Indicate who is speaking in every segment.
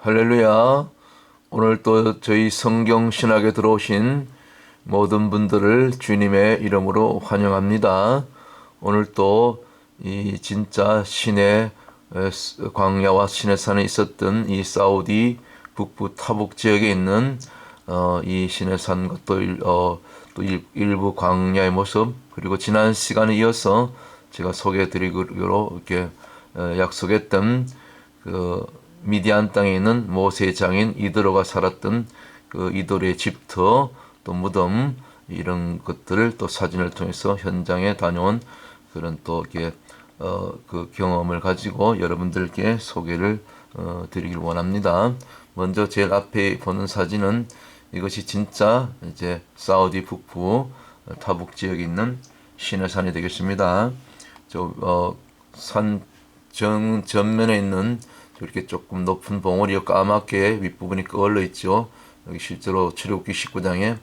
Speaker 1: 할렐루야. 오늘 또 저희 성경 신학에 들어오신 모든 분들을 주님의 이름으로 환영합니다. 오늘 또 이 진짜 광야와 시내 산에 있었던 이 사우디 북부 타복 지역에 있는 이 시내 산과 또 일부 광야의 모습, 그리고 지난 시간에 이어서 제가 소개해드리기로 이렇게 약속했던 그 미디안 땅에 있는 모세의 장인 이드로가 살았던 그 이드로의 집터, 또 무덤, 이런 것들을 또 사진을 통해서 현장에 다녀온 그런 또 이렇게 그 경험을 가지고 여러분들께 소개를 드리길 원합니다. 먼저 제일 앞에 보는 사진은 이것이 진짜 이제 사우디 북부 타북 지역에 있는 시내산이 되겠습니다. 산 전면에 있는 이렇게 조금 높은 봉우리 까맣게 윗부분이 끌려 있죠. 여기 실제로 출애굽기 19장에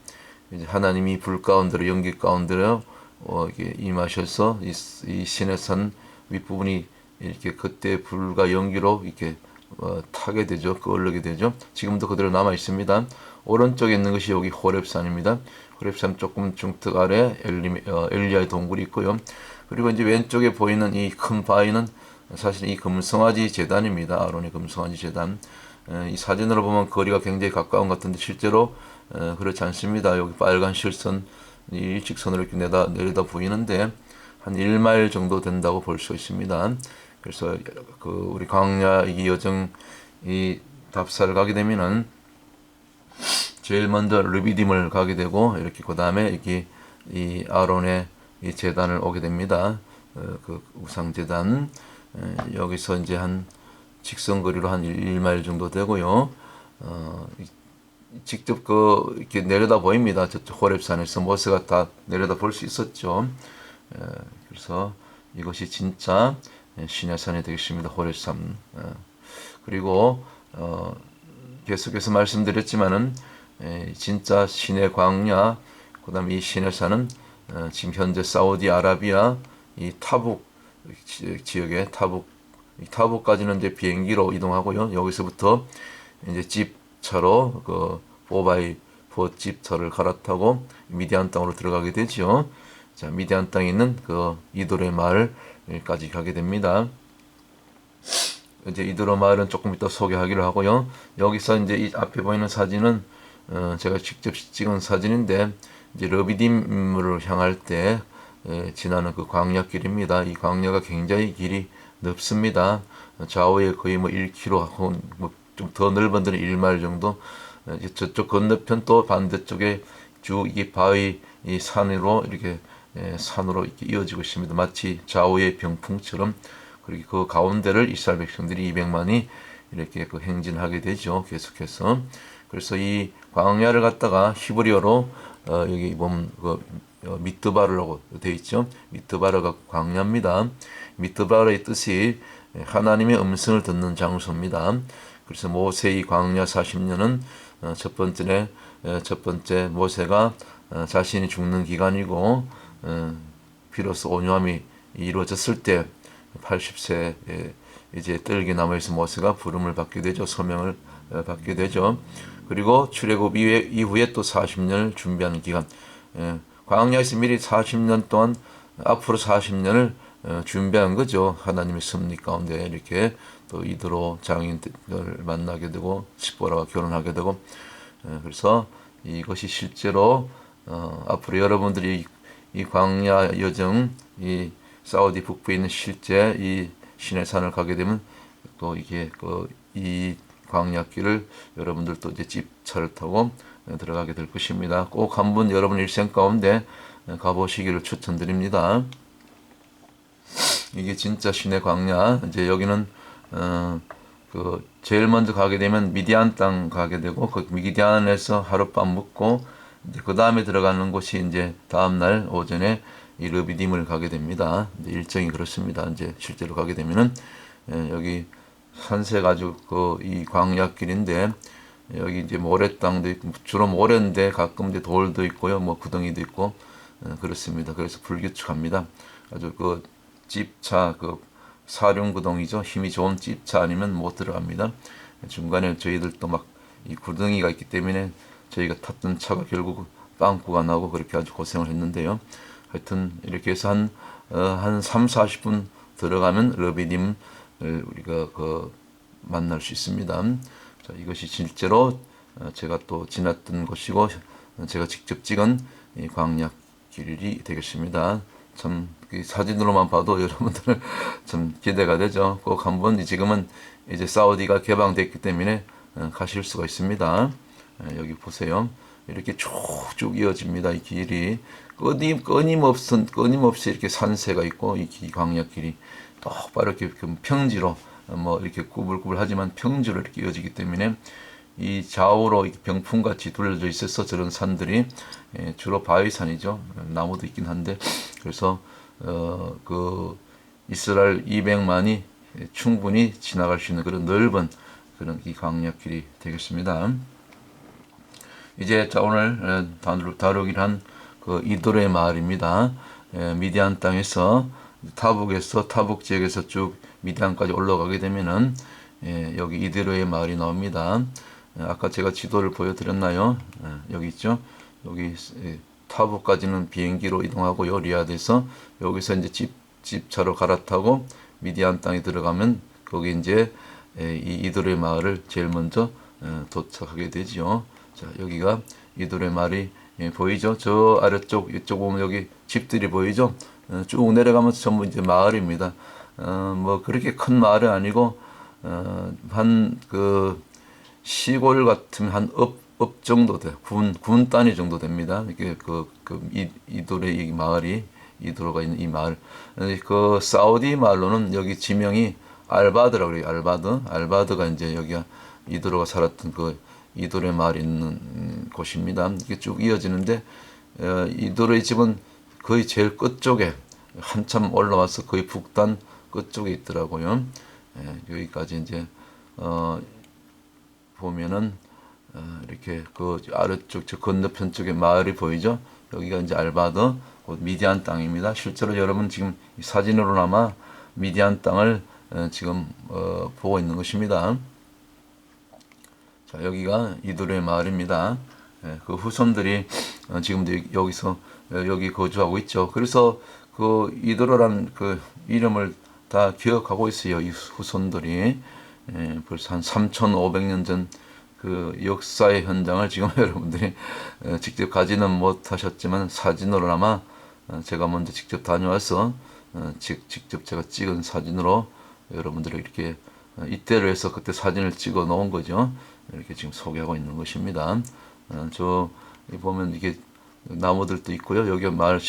Speaker 1: 이제 하나님이 불 가운데로 연기 가운데로 이렇게 임하셔서 이 시내산 윗부분이 이렇게 그때 불과 연기로 이렇게 타게 되죠. 끌리게 되죠. 지금도 그대로 남아 있습니다. 오른쪽에 있는 것이 여기 호렙산입니다. 호렙산 조금 중턱 아래 엘리야의 동굴이 있고요. 그리고 이제 왼쪽에 보이는 이 큰 바위는 사실 이 금송아지 제단입니다. 아론의 금송아지 제단. 이 사진으로 보면 거리가 굉장히 가까운 것 같은데 실제로 그렇지 않습니다. 여기 빨간 실선, 이 일직선으로 이렇게 내려다 보이는데 한 1마일 정도 된다고 볼 수 있습니다. 그래서 그 우리 광야 이 여정 이 답사를 가게 되면은 제일 먼저 르비딤을 가게 되고, 이렇게 그 다음에 이렇게 이 아론의 이 제단을 오게 됩니다. 그 우상 제단. 여기서 이제 한 직선거리로 한 1마일 정도 되고요. 직접 이렇게 내려다 보입니다. 저쪽 호렙산에서 모세가 다 내려다 볼 수 있었죠. 그래서 이것이 진짜 시내산이 되겠습니다. 호렙산. 그리고 계속해서 말씀드렸지만은 진짜 시내 광야, 그다음에 이 시내산은 지금 현재 사우디아라비아 이 타북 지역의 타북까지는 이제 비행기로 이동하고요. 여기서부터 이제 집차로 그 4x4 집차를 갈아타고 미디안 땅으로 들어가게 되죠. 자, 미디안 땅에 있는 그 이도르 마을까지 가게 됩니다. 이제 이도르 마을은 조금 이따 소개하기로 하고요. 여기서 이제 이 앞에 보이는 사진은 제가 직접 찍은 사진인데, 이제 르비딤을 향할 때 지나는 그 광야길입니다. 이 광야가 굉장히 길이 넓습니다. 좌우에 거의 뭐 1km, 좀 더 넓은 데는 1마일 정도. 저쪽 건너편 또 반대쪽에 쭉 이 바위 이 산으로 이렇게 산으로 이렇게 이어지고 있습니다. 마치 좌우의 병풍처럼. 그리고 그 가운데를 이스라엘 백성들이 200만이 이렇게 그 행진하게 되죠. 계속해서. 그래서 이 광야를 갖다가 히브리어로 여기 보면 그 미트바르라고 되어 있죠. 미트바르가 광야입니다. 미트바르의 뜻이 하나님의 음성을 듣는 장소입니다. 그래서 모세의 광야 40년은 첫 번째 모세가 자신이 죽는 기간이고, 비로소 온유함이 이루어졌을 때 80세에 이제 뜰기 남아있는 모세가 부름을 받게 되죠. 소명을 받게 되죠. 그리고 출애굽 이후에 또 40년을 준비하는 기간. 광야에서 미리 40년 동안 앞으로 40년을 준비한 거죠. 하나님의 섭리 가운데 이렇게 또 이드로 장인을 만나게 되고 시보라와 결혼하게 되고, 그래서 이것이 실제로 앞으로 여러분들이 이 광야 여정, 이 사우디 북부에 있는 실제 이 시내산을 가게 되면 또 이게 이 광야길을 여러분들도 이제 집차를 타고 들어가게 될 것입니다. 꼭 한번 여러분 일생 가운데 가보시기를 추천드립니다. 이게 진짜 시내 광야. 이제 여기는 그 제일 먼저 가게 되면 미디안 땅 가게 되고, 그 미디안에서 하룻밤 묵고 이제 그 다음에 들어가는 곳이 이제 다음 날 오전에 이 르비딤을 가게 됩니다. 이제 일정이 그렇습니다. 이제 실제로 가게 되면은 여기 산세 가지고 이 광야길인데, 여기 이제 모래 땅도 있고, 주로 모래인데 가끔 이제 돌도 있고요, 뭐 구덩이도 있고 그렇습니다. 그래서 불규칙합니다. 아주 그 집차, 그 사륜구동이죠. 힘이 좋은 집차 아니면 못 들어갑니다. 중간에 저희들도 막 이 구덩이가 있기 때문에 저희가 탔던 차가 결국 빵꾸가 나고 그렇게 아주 고생을 했는데요. 하여튼 이렇게 해서 한 3, 40분 들어가면 러비님을 우리가 만날 수 있습니다. 자, 이것이 실제로 제가 또 지났던 곳이고 제가 직접 찍은 이 광약길이 되겠습니다. 참 사진으로만 봐도 여러분들 참 기대가 되죠. 꼭 한번 지금은 이제 사우디가 개방됐기 때문에 가실 수가 있습니다. 여기 보세요. 이렇게 쭉쭉 이어집니다. 이 길이 끊임없이 이렇게 산세가 있고 이 광약길이 똑바로 이렇게 평지로 뭐 이렇게 구불구불하지만 평지로 이렇게 이어지기 때문에 이 좌우로 병풍같이 둘러져 있어서 저런 산들이 주로 바위산이죠. 나무도 있긴 한데 그래서 그 이스라엘 200만이 충분히 지나갈 수 있는 그런 넓은 그런 이 광약길이 되겠습니다. 이제 자 오늘 다루기로 한 그 이도르의 마을입니다. 미디안 땅에서 타북 지역에서 쭉 미디안까지 올라가게 되면은 여기 이도르의 마을이 나옵니다. 아까 제가 지도를 보여드렸나요? 여기 있죠. 여기 타북까지는 비행기로 이동하고요. 리야드에서 여기서 이제 집차로 갈아타고 미디안 땅에 들어가면 거기 이제 이 이도르의 마을을 제일 먼저 도착하게 되지요. 자, 여기가 이도르의 마을이 보이죠? 저 아래쪽 이쪽 보면 여기 집들이 보이죠? 쭉 내려가면서 전부 이제 마을입니다. 뭐 그렇게 큰 마을은 아니고 한 그 시골 같으면 한 업 정도 돼. 군 단위 정도 됩니다. 이게 이도르의 이 마을이 이도르가 있는 이 마을. 그 사우디 말로는 여기 지명이 알바드라고 그래요. 알바드가 이제 여기가 이도르가 살았던 그 이도르의 마을이 있는 곳입니다. 이게 쭉 이어지는데 이도르의 집은 거의 제일 끝쪽에 한참 올라와서 거의 북단 끝쪽에 있더라고요. 여기까지 이제 보면은 이렇게 그 아래쪽 저 건너편 쪽에 마을이 보이죠. 여기가 이제 알바드 곧 미디안 땅입니다. 실제로 여러분 지금 사진으로나마 미디안 땅을 지금 보고 있는 것입니다. 자, 여기가 이도르의 마을입니다. 그 후손들이 지금도 여기서 여기 거주하고 있죠. 그래서 그 이도르란 그 이름을 다 기억하고 있어요. 이 후손들이 벌써 한 3,500년 전 그 역사의 현장을 지금 여러분들이 직접 가지는 못하셨지만 사진으로나마 제가 먼저 직접 다녀와서 직접 제가 찍은 사진으로 여러분들이 이렇게 이때로 해서 그때 사진을 찍어 놓은 거죠. 이렇게 지금 소개하고 있는 것입니다. 저 보면 이게 나무들도 있고요. 여기 마을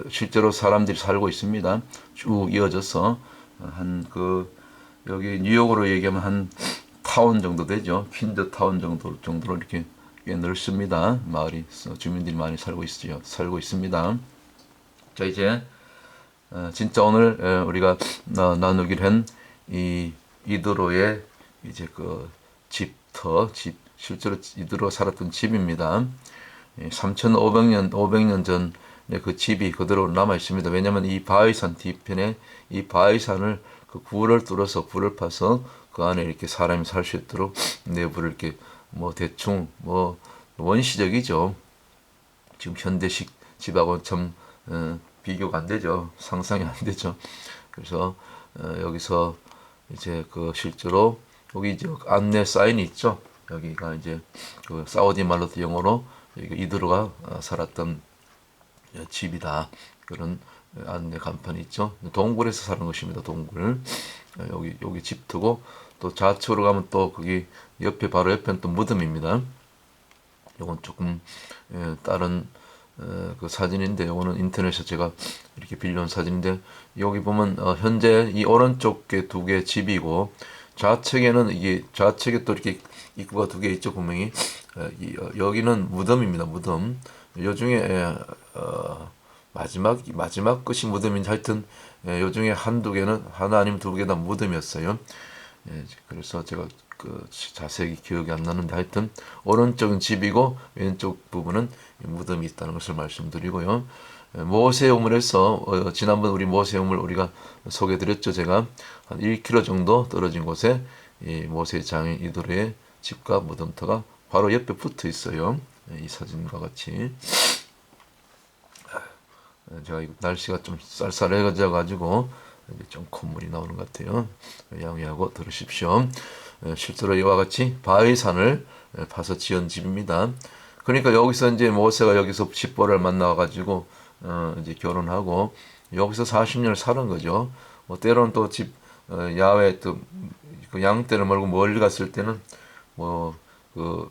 Speaker 1: 실제로 사람들이 살고 있습니다. 쭉 이어져서 한 여기 뉴욕으로 얘기하면 한 타운 정도 되죠. 퀸즈 타운 정도로 이렇게 꽤 넓습니다. 마을이 주민들이 많이 살고 있습니다. 자 이제 진짜 오늘 우리가 나누기로 한 이 이도로의 이제 그 집 실제로 이도로가 살았던 집입니다. 3,500년 전 그 집이 그대로 남아 있습니다. 왜냐하면 이 바위산 뒤편에 이 바위산을 그 굴을 뚫어서 굴을 파서 그 안에 이렇게 사람이 살 수 있도록 내부를 이렇게 뭐 대충 뭐 원시적이죠. 지금 현대식 집하고 참 비교가 안 되죠. 상상이 안 되죠. 그래서 여기서 이제 그 실제로 여기 이제 안내 사인이 있죠. 여기가 이제 그 사우디 말로도 영어로 이도르가 살았던 집이다. 그런 안내 간판이 있죠. 동굴에서 사는 것입니다. 동굴. 여기 집트고 또 좌측으로 가면 또 거기 바로 옆에는 또 무덤입니다. 요건 조금 다른 그 사진인데 요거는 인터넷에서 제가 이렇게 빌려온 사진인데 여기 보면 현재 이 오른쪽에 두 개 집이고 좌측에는 좌측에 또 이렇게 입구가 두 개 있죠. 분명히 여기는 무덤입니다. 무덤. 요 중에 마지막 끝이 무덤인지 하여튼 요 중에 한두 개는 하나 아니면 두 개 다 무덤이었어요. 그래서 제가 자세히 기억이 안 나는데 하여튼 오른쪽은 집이고 왼쪽 부분은 무덤이 있다는 것을 말씀드리고요. 모세 우물에서 지난번 우리 모세 우물 우리가 소개드렸죠. 제가 한 1km 정도 떨어진 곳에 이 모세 장인 이도르의 집과 무덤터가 바로 옆에 붙어 있어요. 이 사진과 같이. 제가 날씨가 좀 쌀쌀해져 가지고 좀 콧물이 나오는 것 같아요. 양해하고 들으십시오. 실제로 이와 같이 바위산을 파서 지은 집입니다. 그러니까 여기서 이제 모세가 여기서 십보라를 만나 가지고 이제 결혼하고 여기서 40년을 사는 거죠. 뭐 때로는 또 집 야외 또 그 양떼를 몰고 멀리 갔을 때는 뭐 그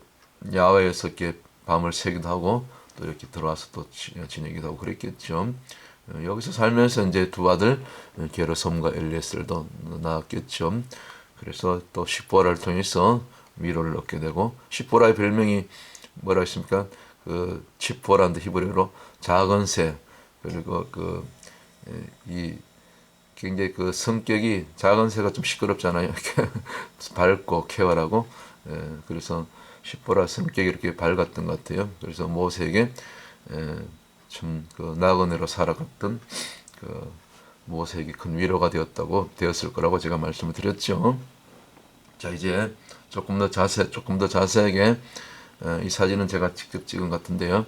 Speaker 1: 야외에서 이렇게 밤을 새기도 하고 또 이렇게 들어와서 또 지내기도 하고 그랬겠죠. 여기서 살면서 이제 두 아들 게르솜과 엘리에셀도 낳았겠죠. 그래서 또 십보라를 통해서 위로를 얻게 되고 십보라의 별명이 뭐라 했습니까? 그 십보라는 히브리어로 작은 새 그리고 이 굉장히 그 성격이 작은 새가 좀 시끄럽잖아요. 이렇게 밝고 쾌활하고 그래서 십보라 성격이 이렇게 밝았던 것 같아요. 그래서 모세에게 참그 나그네로 살아갔던 그 모세에게 큰 위로가 되었을 거라고 제가 말씀을 드렸죠. 자 이제 조금 더 자세하게 이 사진은 제가 직접 찍은 것 같은데요.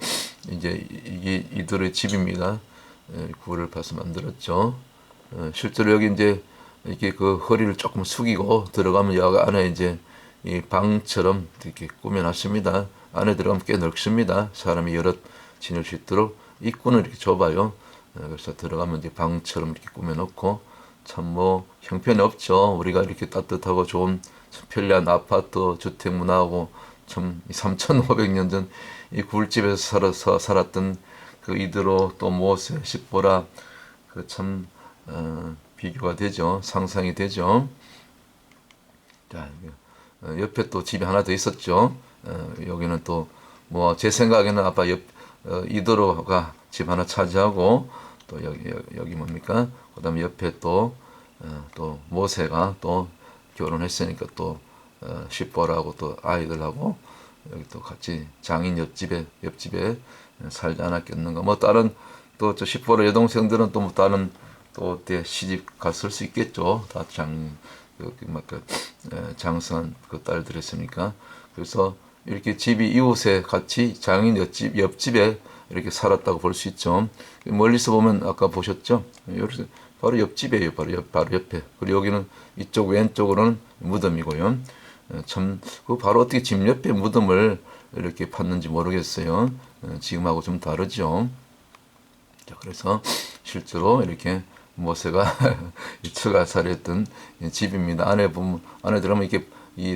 Speaker 1: 이제 이게 이들의 집입니다. 굴을 파서 만들었죠. 실제로 여기 이제 이렇게 그 허리를 조금 숙이고 들어가면 여기 안에 이제 이 방처럼 이렇게 꾸며놨습니다. 안에 들어가면 꽤 넓습니다. 사람이 여럿 지낼 수 있도록 입구는 이렇게 좁아요. 그래서 들어가면 이제 방처럼 이렇게 꾸며놓고 참 뭐 형편없죠. 우리가 이렇게 따뜻하고 좋은 편리한 아파트 주택 문화하고 참 3,500년 전 이 굴집에서 살았던 그 이드로 또 모세 십보라 그 참 비교가 되죠. 상상이 되죠. 자, 옆에 또 집이 하나 더 있었죠. 여기는 또 뭐 제 생각에는 아빠 이드로가 집 하나 차지하고 또 여기 뭡니까? 그다음에 옆에 또 모세가 또 결혼했으니까 또 십보라하고 또 아이들하고 여기 또 같이 장인 옆집에 살지 않았겠는가. 뭐 다른 또 저 십보라 여동생들은 또 뭐 다른 또 어때 시집 갔을 수 있겠죠. 다 장성한 그 딸들이었으니까. 그래서 이렇게 집이 이웃에 같이 장인 옆집에 이렇게 살았다고 볼 수 있죠. 멀리서 보면 아까 보셨죠? 바로 옆집이에요. 바로 옆에. 그리고 여기는 이쪽 왼쪽으로는 무덤이고요. 참, 그 바로 어떻게 집 옆에 무덤을 이렇게 팠는지 모르겠어요. 지금하고 좀 다르죠. 자, 그래서 실제로 이렇게 모세가 처가살했던 집입니다. 안에 들어가면 이렇게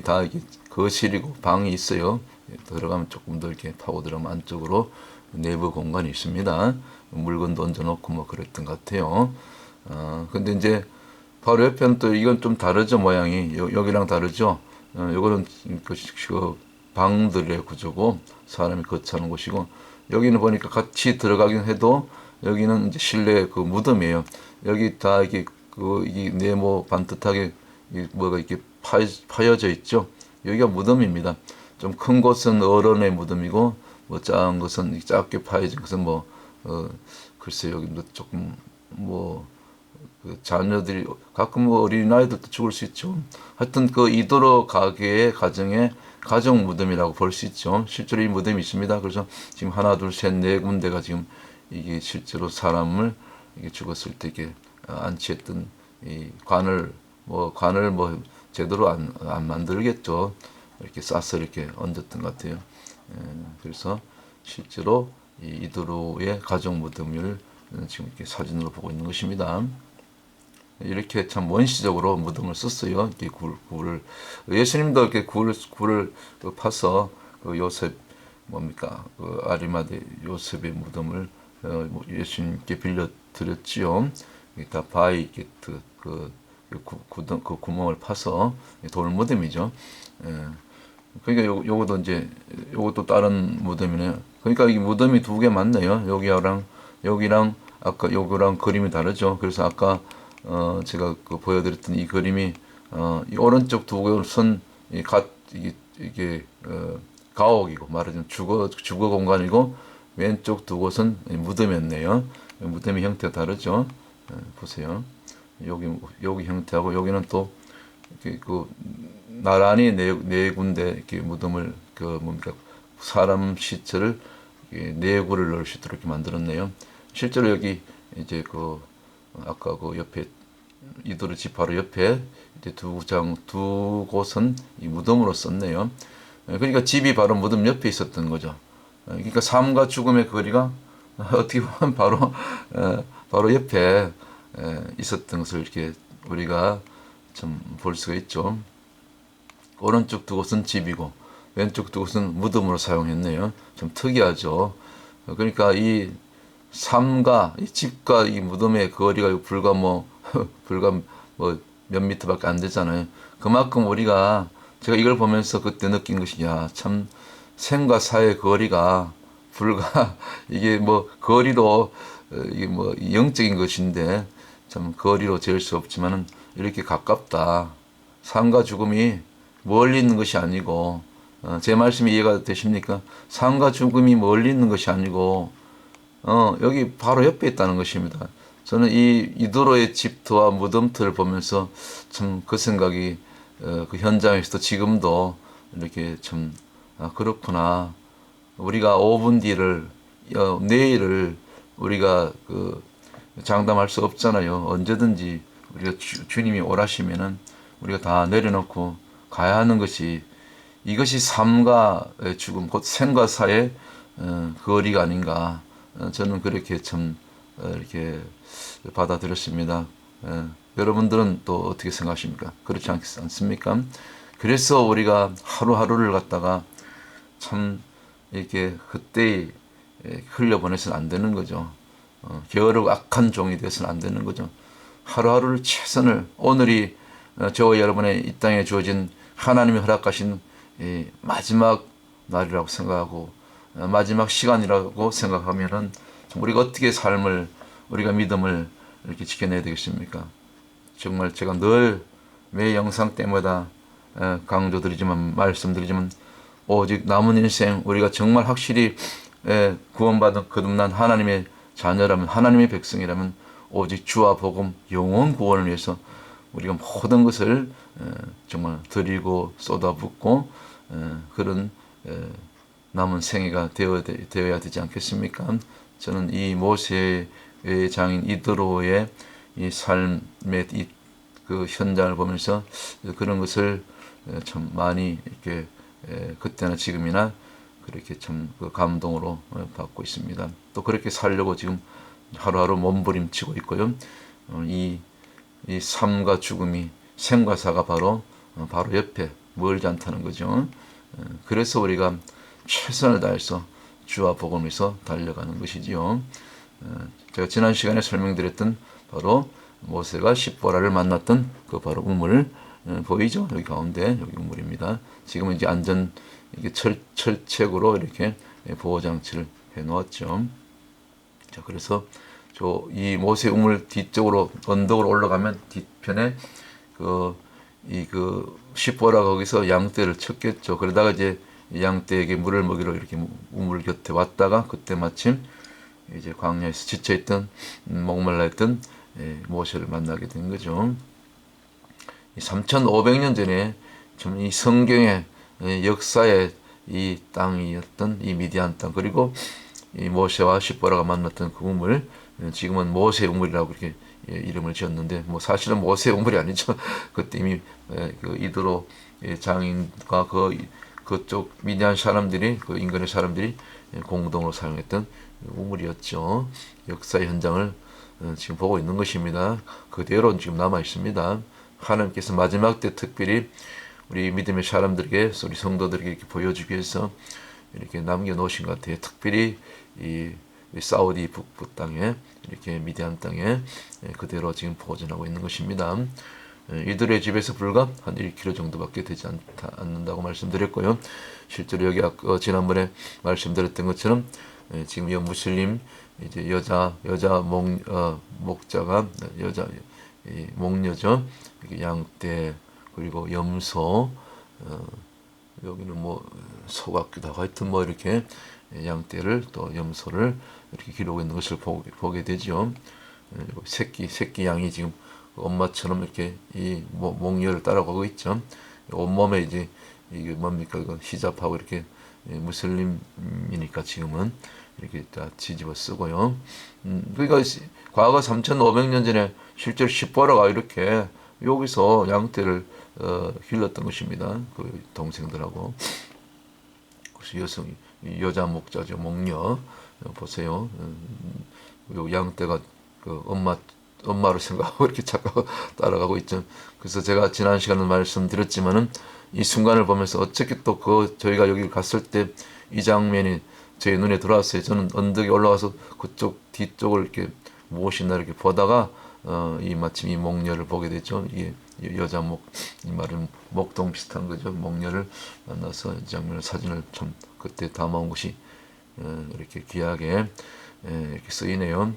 Speaker 1: 다 이렇게 거실이고 방이 있어요. 들어가면 조금 더 이렇게 파고 들어가면 안쪽으로 내부 공간이 있습니다. 물건도 얹어놓고 뭐 그랬던 것 같아요. 근데 이제 바로 옆에는 또 이건 좀 다르죠, 모양이. 여기랑 다르죠. 요거는 그 방들의 구조고 사람이 거처하는 곳이고 여기는 보니까 같이 들어가긴 해도 여기는 이제 실내 그 무덤이에요. 여기 다 이게 이 네모 반듯하게 뭐가 이렇게 파여져 있죠. 여기가 무덤입니다. 좀 큰 곳은 어른의 무덤이고 뭐 작은 것은 작게 파여진 것은 뭐 글쎄 여기 조금 뭐 그 자녀들이 가끔 뭐 어린아이들도 죽을 수 있죠. 하여튼 그 이도로 가게의 가정의 가정 무덤이라고 볼 수 있죠. 실제로 이 무덤이 있습니다. 그래서 지금 하나, 둘, 셋, 네 군데가 지금 이게 실제로 사람을 이게 죽었을 때 이게 안치했던 이 관을 뭐 제대로 안 만들겠죠. 이렇게 싸서 이렇게 얹었던 것 같아요. 그래서 실제로 이 이도로의 가정 무덤을 지금 이렇게 사진으로 보고 있는 것입니다. 이렇게 참 원시적으로 무덤을 썼어요. 이렇게 굴을 예수님도 이렇게 굴을 파서 그 요셉 뭡니까 그 아리마대 요셉의 무덤을 예수님께 빌려 드렸지요. 다 바위 이렇게 그 구멍을 파서 돌 무덤이죠. 그러니까 요것도 이제 요것도 다른 무덤이네요. 그러니까 이 무덤이 두 개 맞네요. 여기랑 아까 요거랑 그림이 다르죠. 그래서 아까 제가 그 보여드렸던 이 그림이 이 오른쪽 두 곳은 이게 가옥이고 말하자면 주거 공간이고 왼쪽 두 곳은 무덤이었네요. 무덤의 형태가 다르죠. 보세요. 여기 형태하고 여기는 또 그 나란히 네 군데 이렇게 무덤을 그 뭡니까 사람 시체를 네 구를 넣을 수 있도록 이렇게 만들었네요. 실제로 여기 이제 그 아까 그 옆에 이도르 집 바로 옆에 이제 두 곳은 이 무덤으로 썼네요. 그러니까 집이 바로 무덤 옆에 있었던 거죠. 그러니까 삶과 죽음의 거리가 어떻게 보면 바로 옆에 있었던 것을 이렇게 우리가 좀 볼 수가 있죠. 오른쪽 두 곳은 집이고 왼쪽 두 곳은 무덤으로 사용했네요. 좀 특이하죠. 그러니까 이 삶과 이 집과 이 무덤의 거리가 불과 불과 뭐 몇 미터밖에 안 되잖아요. 그만큼 우리가 제가 이걸 보면서 그때 느낀 것이 야, 참 생과 사의 거리가 불과 이게 뭐 거리도 이게 뭐 영적인 것인데 참 거리로 재을 수 없지만은 이렇게 가깝다. 삶과 죽음이 멀리 있는 것이 아니고 제 말씀이 이해가 되십니까? 삶과 죽음이 멀리 있는 것이 아니고 여기 바로 옆에 있다는 것입니다. 저는 이 이도로의 집터와 무덤터를 보면서 참 그 생각이 그 현장에서도 지금도 이렇게 참 그렇구나. 우리가 5분 뒤를 내일을 우리가 그 장담할 수 없잖아요. 언제든지 우리가 주님이 오라시면은 우리가 다 내려놓고 가야 하는 것이 이것이 삶과 죽음 곧 생과 사의 거리가 아닌가. 저는 그렇게 참 이렇게 받아들였습니다. 여러분들은 또 어떻게 생각하십니까? 그렇지 않습니까? 그래서 우리가 하루하루를 갖다가 참 이렇게 그때 흘려보내서는 안 되는 거죠. 게으르고 악한 종이 되어서는 안 되는 거죠. 하루하루를 최선을 오늘이 저와 여러분의 이 땅에 주어진 하나님이 허락하신 마지막 날이라고 생각하고 마지막 시간이라고 생각하면은 우리가 어떻게 삶을 우리가 믿음을 이렇게 지켜내야 되겠습니까? 정말 제가 늘 매 영상 때마다 강조드리지만 말씀드리지만 오직 남은 인생 우리가 정말 확실히 구원받은 거듭난 하나님의 자녀라면 하나님의 백성이라면 오직 주와 복음 영원 구원을 위해서 우리가 모든 것을 정말 드리고 쏟아붓고 그런 남은 생애가 되어야 되지 않겠습니까? 저는 이 모세의 장인 이드로의 이 삶의 그 현장을 보면서 그런 것을 참 많이 이렇게 그때나 지금이나 그렇게 참 그 감동으로 받고 있습니다. 또 그렇게 살려고 지금 하루하루 몸부림치고 있고요. 이 삶과 죽음이 생과 사가 바로 옆에 멀지 않다는 거죠. 그래서 우리가 최선을 다해서 주와 복음에서 달려가는 것이지요. 제가 지난 시간에 설명드렸던 바로 모세가 십보라를 만났던 그 바로 우물 보이죠? 여기 가운데 여기 우물입니다. 지금은 이제 안전 이게 철책으로 이렇게 보호 장치를 해 놓았죠. 자, 그래서 이 모세 우물 뒤쪽으로 언덕으로 올라가면 뒤편에 그 십보라 거기서 양떼를 쳤겠죠. 그러다가 이제 양떼에게 물을 먹이러 이렇게 우물 곁에 왔다가 그때 마침 이제 광야에서 지쳐있던 목말라 있던 모세를 만나게 된 거죠. 3,500년 전에 좀 이 성경의 역사의 이 땅이었던 이 미디안 땅 그리고 이 모세와 십보라가 만났던 그 우물 지금은 모세 우물이라고 이렇게 이름을 지었는데 뭐 사실은 모세 우물이 아니죠. 그때 이미 그 이드로 장인과 그쪽 미디안 사람들이 그 인근의 사람들이 공동으로 사용했던 우물이었죠. 역사의 현장을 지금 보고 있는 것입니다. 그대로 지금 남아 있습니다. 하나님께서 마지막 때 특별히 우리 믿음의 사람들에게 우리 성도들에게 이렇게 보여주기 위해서 이렇게 남겨놓으신 것 같아요. 특별히 이 사우디 북부 땅에 이렇게 미디안 땅에 그대로 지금 보존하고 있는 것입니다. 이들의 집에서 불과 한 1km 정도밖에 되지 않는다고 말씀드렸고요. 실제로 여기 지난번에 말씀드렸던 것처럼 지금 이 무슬림 이제 여자 목자가 목녀죠. 양떼 그리고 염소 여기는 뭐 소 같기도 하고 하여튼 뭐 이렇게 양떼를 또 염소를 이렇게 기르고 있는 것을 보게 되죠. 새끼 양이 지금 엄마처럼 이렇게 이 목녀를 따라가고 있죠. 온몸에 이제 이게 뭡니까? 이거 히잡하고 이렇게 무슬림이니까 지금은 이렇게 다 뒤집어 쓰고요. 그러니까 과거 3,500년 전에 실제로 십보라가 이렇게 여기서 양떼를 길렀던 것입니다. 그 동생들하고. 그래서 여자 목자죠. 목녀. 보세요. 요 양떼가 그 엄마를 생각하고 이렇게 착각 따라가고 있죠. 그래서 제가 지난 시간에 말씀드렸지만은 이 순간을 보면서 어떻게 또 저희가 여기 갔을 때 이 장면이 제 눈에 들어왔어요. 저는 언덕에 올라가서 그쪽 뒤쪽을 이렇게 무엇이나 이렇게 보다가 이 마침 이 목녀를 보게 됐죠. 이게 여자 이 말은 목동 비슷한 거죠. 목녀를 만나서 이 장면을 사진을 참 그때 담아온 것이 이렇게 귀하게 이렇게 쓰이네요.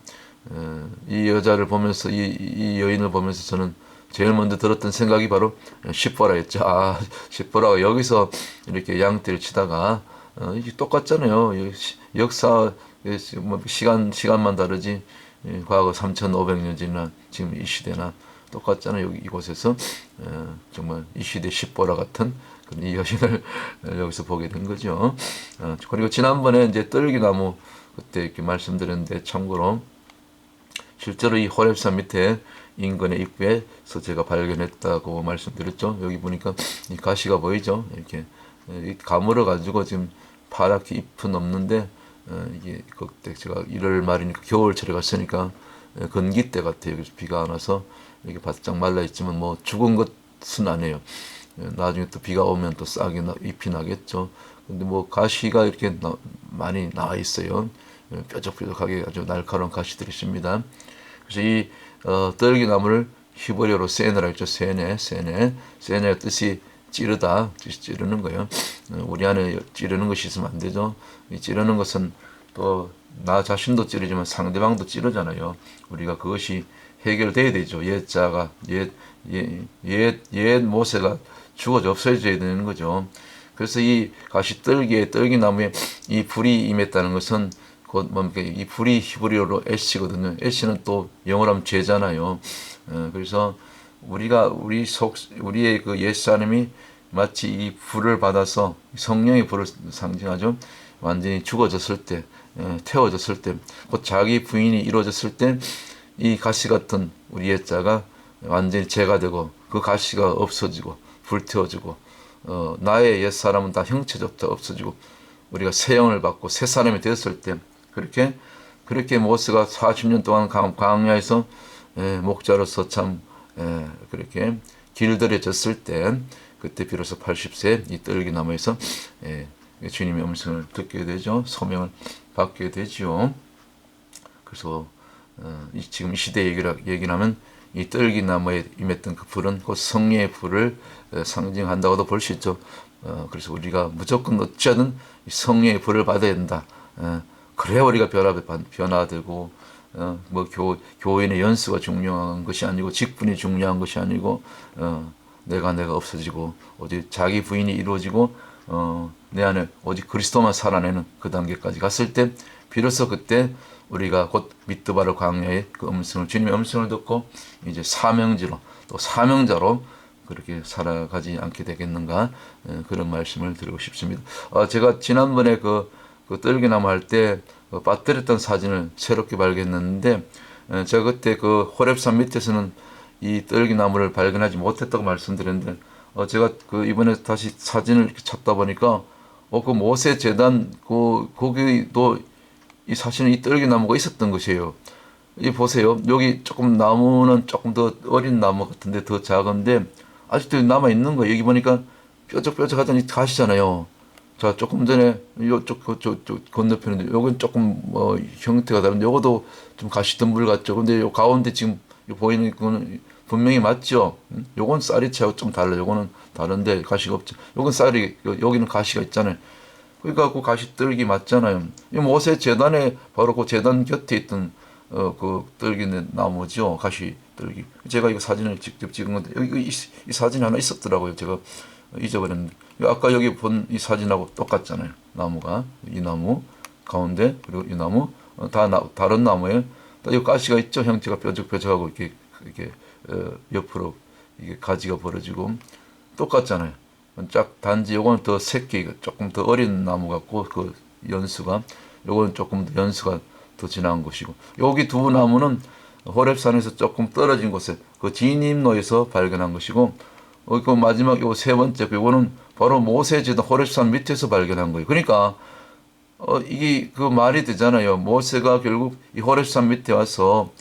Speaker 1: 이 여자를 보면서 이 여인을 보면서 저는 제일 먼저 들었던 생각이 바로 십보라였죠. 아, 십보라가 여기서 이렇게 양떼를 치다가 이게 똑같잖아요. 역사 시간만 다르지 과거 3,500년 전이나 지금 이 시대나 똑같잖아요. 여기 이곳에서 정말 이 시대 십보라 같은 그런 이 여신을 여기서 보게 된 거죠. 그리고 지난번에 이제 떨기나무 그때 이렇게 말씀드렸는데 참고로 실제로 이 호렙산 밑에 인근의 입구에서 제가 발견했다고 말씀드렸죠. 여기 보니까 이 가시가 보이죠. 이렇게 가물어 가지고 지금 파랗게 잎은 없는데 이게 그때 제가 1월 말이니까 겨울철에 갔으니까 건기 때 같아요. 그래서 비가 안 와서 이렇게 바짝 말라 있지만 뭐 죽은 것은 아니에요. 나중에 또 비가 오면 또 싹이 잎이 나겠죠. 근데 뭐 가시가 이렇게 많이 나와 있어요. 뾰족뾰족하게 아주 날카로운 가시들이 있습니다. 그래서 이 떨기나무를 히브리어로 세네라 했죠. 세네의 뜻이 찌르다, 찌르는 거예요. 우리 안에 찌르는 것이 있으면 안 되죠. 이 찌르는 것은 또 나 자신도 찌르지만 상대방도 찌르잖아요. 우리가 그것이 해결돼야 되죠. 옛 모세가 죽어져 없어져야 되는 거죠. 그래서 이 가시떨기의 떨기나무에 이 불이 임했다는 것은 곧 뭡니까? 이 불이 히브리어로 애쉬거든요. 애쉬는 또 영어로 하면 죄잖아요. 그래서 우리의 그 옛사람이 마치 이 불을 받아서 성령의 불을 상징하죠. 완전히 죽어졌을 때, 태워졌을 때, 곧 자기 부인이 이루어졌을 때, 이 가시 같은 우리 옛자가 완전히 죄가 되고 그 가시가 없어지고 불태워지고 나의 옛사람은 다 형체조차 없어지고 우리가 새 영을 받고 새 사람이 되었을 때 그렇게 모세가 40년 동안 광야에서 목자로서 참 그렇게 길들여졌을 때 그때 비로소 80세 이 떨기나무에서 주님의 음성을 듣게 되죠. 소명을 받게 되죠. 그래서 지금 이 시대 얘기를 하면 이 떨기나무에 임했던 그 불은 곧 성령의 불을 상징한다고도 볼 수 있죠. 그래서 우리가 무조건 어찌하든 성령의 불을 받아야 된다. 그래야 우리가 변화되고 뭐 교인의 연수가 중요한 것이 아니고 직분이 중요한 것이 아니고 내가 없어지고 오직 자기 부인이 이루어지고 내 안에 오직 그리스도만 살아내는 그 단계까지 갔을 때 비로소 그때 우리가 곧 미드바르 광야의 그 음성을 주님의 음성을 듣고 이제 사명자로 그렇게 살아가지 않게 되겠는가 그런 말씀을 드리고 싶습니다. 제가 지난번에 그 떨기나무 할 때 빠뜨렸던 사진을 새롭게 발견했는데 제가 그때 그 호렙산 밑에서는 이 떨기나무를 발견하지 못했다고 말씀드렸는데 제가 그 이번에 다시 사진을 이렇게 찾다 보니까 그 모세 제단 거기도 이 사실은 이 떨기나무가 있었던 것이에요. 이 보세요. 여기 조금 나무는 조금 더 어린 나무 같은데 더 작은데 아직도 남아 있는 거예요. 여기 보니까 뾰족뾰족하더니 가시잖아요. 자, 조금 전에 요쪽 건너편인데 요건 조금 형태가 다른데 요것도 좀 가시 덤불 같죠. 근데 요 가운데 지금 보이는 거는 분명히 맞죠. 요건 쌀이 채하고 좀 달라요. 요거는 다른데 가시가 없죠. 요건 쌀이 여기는 가시가 있잖아요. 그러니까 그 가시 떨기 맞잖아요. 이 모세 제단에 바로 그 제단 곁에 있던 그 떨기 나무죠. 가시 떨기. 제가 이거 사진을 직접 찍은 건데 여기 이 사진이 하나 있었더라고요. 제가 잊어버렸는데 아까 여기 본 이 사진하고 똑같잖아요. 나무가 이 나무 가운데 그리고 이 나무 다른 나무에 이 가시가 있죠. 형태가 뾰족뾰족하고 이렇게 옆으로 이게 가지가 벌어지고 똑같잖아요. 짝 단지 요거는 더 새끼 조금 더 어린 나무 같고 그 연수가 요거는 조금 더 연수가 더 지나은 것이고 여기 두 나무는 호렙산에서 조금 떨어진 곳에 그 진입로에서 발견한 것이고 그 마지막 요 세 번째 요거는 바로 모세지도 호렙산 밑에서 발견한 거예요. 그러니까 이게 그 말이 되잖아요. 모세가 결국 이 호렙산 밑에 와서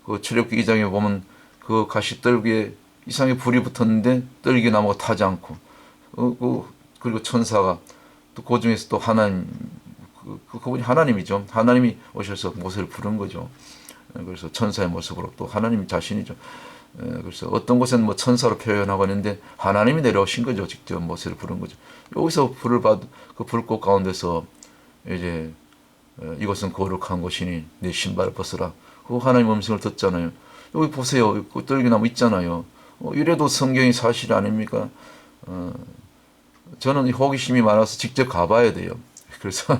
Speaker 1: 그 출애굽기 2장에 보면 그 가시떨기에 이상하게 불이 붙었는데 떨기 나무가 타지 않고 그리고 천사가 또 그 중에서 또 하나님 그분이 하나님이죠. 하나님이 오셔서 모세를 부른 거죠. 그래서 천사의 모습으로 또 하나님 자신이죠. 그래서 어떤 곳에는 뭐 천사로 표현하고 있는데 하나님이 내려오신 거죠. 직접 모세를 부른 거죠. 여기서 불을 받, 그 불꽃 가운데서 이제 이것은 거룩한 곳이니 내 신발을 벗으라. 그 하나님 음성을 듣잖아요. 여기 보세요. 그 떨기나무 있잖아요. 이래도 성경이 사실 아닙니까? 저는 호기심이 많아서 직접 가봐야 돼요. 그래서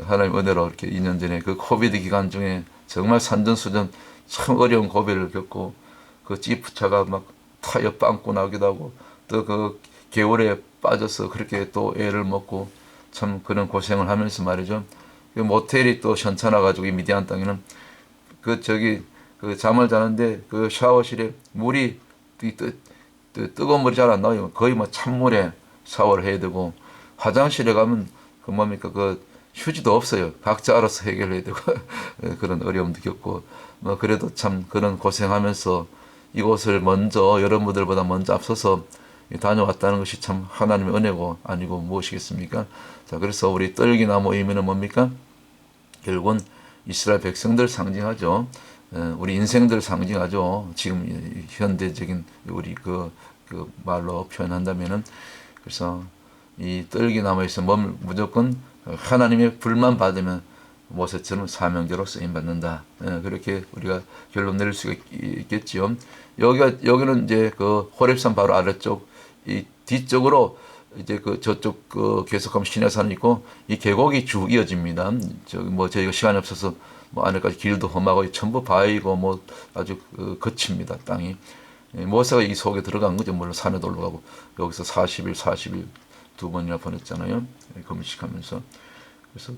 Speaker 1: 하나님 은혜로 이렇게 2년 전에 그 코비드 기간 중에 정말 산전수전 참 어려운 고비를 겪고 그 지프차가 막 타이어 빵꾸 나기도 하고 또 그 겨울에 빠져서 그렇게 또 애를 먹고 참 그런 고생을 하면서 말이죠. 그 모텔이 또 현찮아가지고 이 미디안 땅에는 그 저기 그 잠을 자는데 그 샤워실에 물이 뜨거운 물이 잘 안 나와요. 거의 뭐 찬물에 샤워를 해야 되고 화장실에 가면 그 뭡니까 그 휴지도 없어요. 각자 알아서 해결해야 되고 그런 어려움도 겪고 뭐 그래도 참 그런 고생하면서 이곳을 먼저 여러분들보다 먼저 앞서서 다녀왔다는 것이 참 하나님의 은혜고 아니고 무엇이겠습니까? 자, 그래서 우리 떨기나무 의미는 뭡니까? 결국은 이스라엘 백성들 상징하죠. 우리 인생들 상징하죠. 지금 현대적인 우리 그 말로 표현한다면은 그래서 이 떨기나무에서 무조건 하나님의 불만 받으면 모세처럼 사명자로 쓰임 받는다. 그렇게 우리가 결론 내릴 수가 있겠지요. 여기는 이제 그 호렙산 바로 아래쪽 이 뒤쪽으로 이제 그 저쪽 그 계속하면 시내산이 있고 이 계곡이 쭉 이어집니다. 저기 뭐 저희가 시간이 없어서 뭐 안에까지 길도 험하고 전부 바위고 뭐 아주 거칩니다 땅이. 모세가 이 속에 들어간 거죠. 물론 산에도 올라가고 여기서 40일 두 번이나 보냈잖아요. 금식하면서. 그래서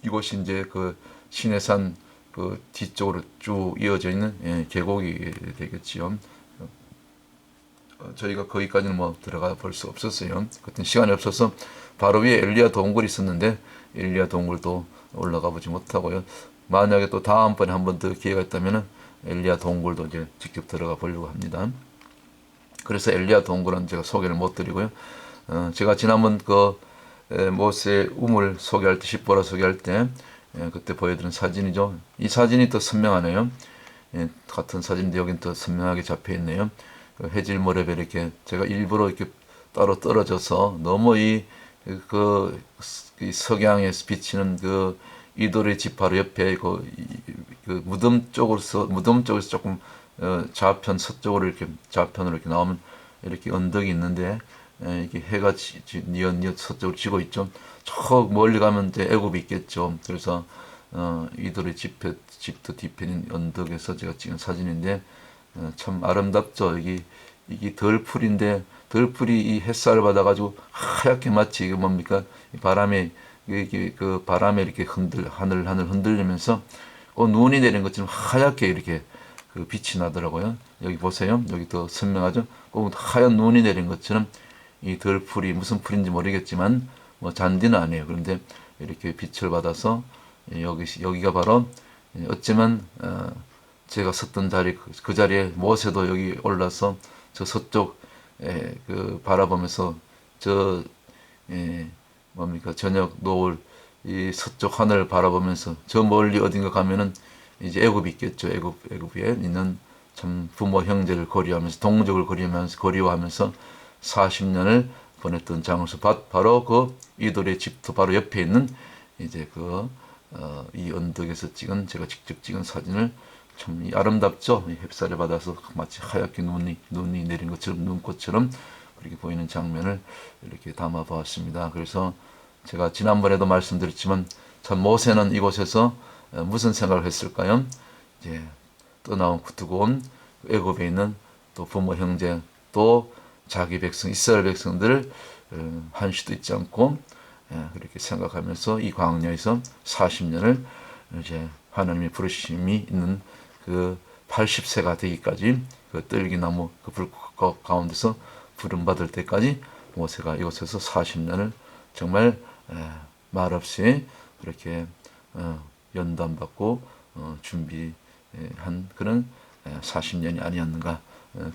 Speaker 1: 이곳이 이제 그 시내산 그 뒤쪽으로 쭉 이어져 있는 계곡이 되겠지요. 저희가 거기까지는 뭐 들어가 볼 수 없었어요. 그때 시간이 없어서 바로 위에 엘리야 동굴이 있었는데 엘리야 동굴도 올라가 보지 못하고요. 만약에 또 다음번에 한 번 더 기회가 있다면은 엘리야 동굴도 이제 직접 들어가 보려고 합니다. 그래서 엘리야 동굴은 제가 소개를 못 드리고요. 제가 지난번 그 모세 우물 소개할 때 십보라 소개할 때 그때 보여드린 사진이죠. 이 사진이 더 선명하네요. 같은 사진인데 여긴 더 선명하게 잡혀 있네요. 해질 모래배 이렇게 제가 일부러 이렇게 따로 떨어져서 너무 이 석양에서 비치는 그 이도의 집 바로 옆에 그 무덤 쪽으로서 조금 좌편 서쪽으로 이렇게 좌편으로 이렇게 나오면 이렇게 언덕이 있는데 이게 해가 뉘엿뉘엿 서쪽으로 지고 있죠. 저 멀리 가면 이제 애굽이 있겠죠. 그래서 이도의 집도 뒤편인 언덕에서 제가 찍은 사진인데 참 아름답죠. 이게 덜풀인데 덜풀이 이 햇살을 받아가지고 하얗게 마치 이게 뭡니까 바람에 그 바람에 이렇게 하늘 흔들리면서 눈이 내린 것처럼 하얗게 이렇게 그 빛이 나더라고요. 여기 보세요. 여기 더 선명하죠. 하얀 눈이 내린 것처럼 이 덜풀이 무슨 풀인지 모르겠지만 뭐 잔디는 아니에요. 그런데 이렇게 빛을 받아서 여기가 바로 어쩌면 제가 섰던 자리 그 자리에 모세도 여기 올라서 저 서쪽 그 바라보면서 저 뭡니까 저녁 노을 이 서쪽 하늘을 바라보면서 저 멀리 어딘가 가면은 이제 애굽이 있겠죠. 애굽에 있는 참 부모 형제를 거리하면서 동족을 거리하면서 40년을 보냈던 장소 바로 그 이돌의 집도 바로 옆에 있는 이제 이 언덕에서 찍은 제가 직접 찍은 사진을 참 아름답죠. 햇살을 받아서 마치 하얗게 눈이 내린 것처럼 눈꽃처럼 그렇게 보이는 장면을 이렇게 담아 보았습니다. 그래서 제가 지난번에도 말씀드렸지만 참 모세는 이곳에서 무슨 생각을 했을까요? 이제 떠나온 두고 온 애굽에 있는 또 부모 형제 또 자기 백성 이스라엘 백성들을 한시도 잊지 않고 그렇게 생각하면서 이 광야에서 40년을 이제 하나님의 부르심이 있는 그 80세가 되기까지 그 뜰기나무 그 불 가운데서 부름 받을 때까지 모세가 이곳에서 40년을 정말 말없이 그렇게 연단받고 준비한 그런 40년이 아니었는가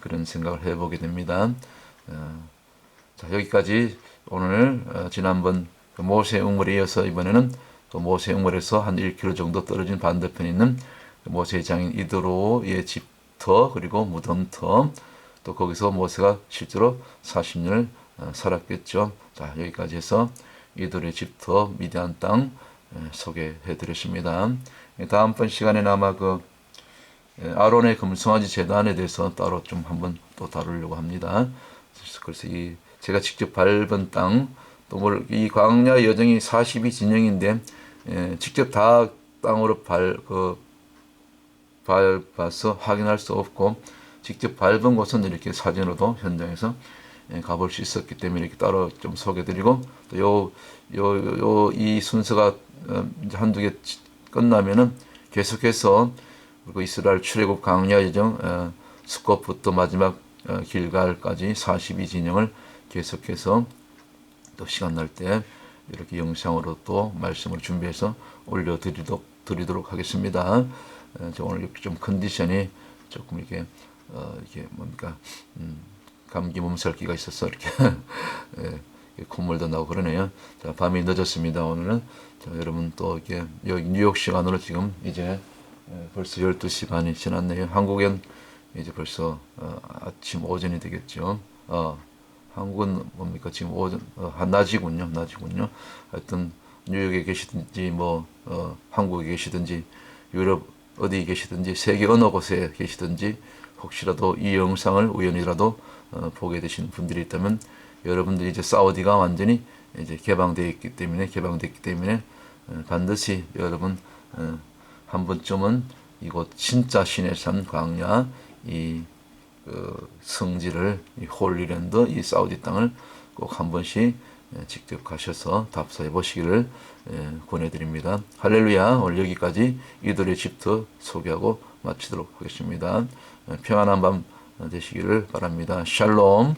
Speaker 1: 그런 생각을 해보게 됩니다. 자, 여기까지 오늘 지난번 그 모세 우물에 이어서 이번에는 그 모세 우물에서 한 1km 정도 떨어진 반대편에 있는 그 모세의 장인 이드로의 집터 그리고 무덤터 또 거기서 모세가 실제로 40년을 살았겠죠. 자, 여기까지 해서 이드로의 집터 미디안 땅 소개해 드렸습니다. 다음번 시간에는 아마 그 아론의 금송아지 제단에 대해서 따로 좀 한번 또 다루려고 합니다. 그래서 이 제가 직접 밟은 땅, 또 이 광야 여정이 42진영인데 직접 다 땅으로 밟아서 확인할 수 없고 직접 밟은 곳은 이렇게 사진으로도 현장에서 가볼 수 있었기 때문에 이렇게 따로 좀 소개드리고 또 이 순서가 이제 한두 개 끝나면은 계속해서 그리고 이스라엘 출애굽 광야 여정 스kop부터 마지막 길갈까지 42진영을 계속해서 또 시간 날 때 이렇게 영상으로 또 말씀을 준비해서 올려드리도록 하겠습니다. 오늘 이렇게 좀 컨디션이 조금 이렇게 뭡니까 감기 몸살기가 있어서 이렇게 콧물도 나고 그러네요. 자, 밤이 늦었습니다. 오늘은 자, 여러분 또 이렇게 여기 뉴욕 시간으로 지금 이제 벌써 12시 반이 지났네요. 한국엔 이제 벌써 아침 오전이 되겠죠. 한국은 뭡니까 지금 오전 낮이군요. 하여튼 뉴욕에 계시든지 뭐 한국에 계시든지 유럽 어디 계시든지 세계 어느 곳에 계시든지 혹시라도 이 영상을 우연이라도 보게 되신 분들이 있다면 여러분들이 이제 사우디가 완전히 이제 개방됐기 때문에 반드시 여러분 한 번쯤은 이곳 진짜 신의 산 광야 이 성지를 이 홀리랜드 이 사우디 땅을 꼭 한 번씩 직접 가셔서 답사해 보시기를 권해드립니다. 할렐루야. 오늘 여기까지 이들의 집터 소개하고 마치도록 하겠습니다. 평안한 밤 되시기를 바랍니다. 샬롬.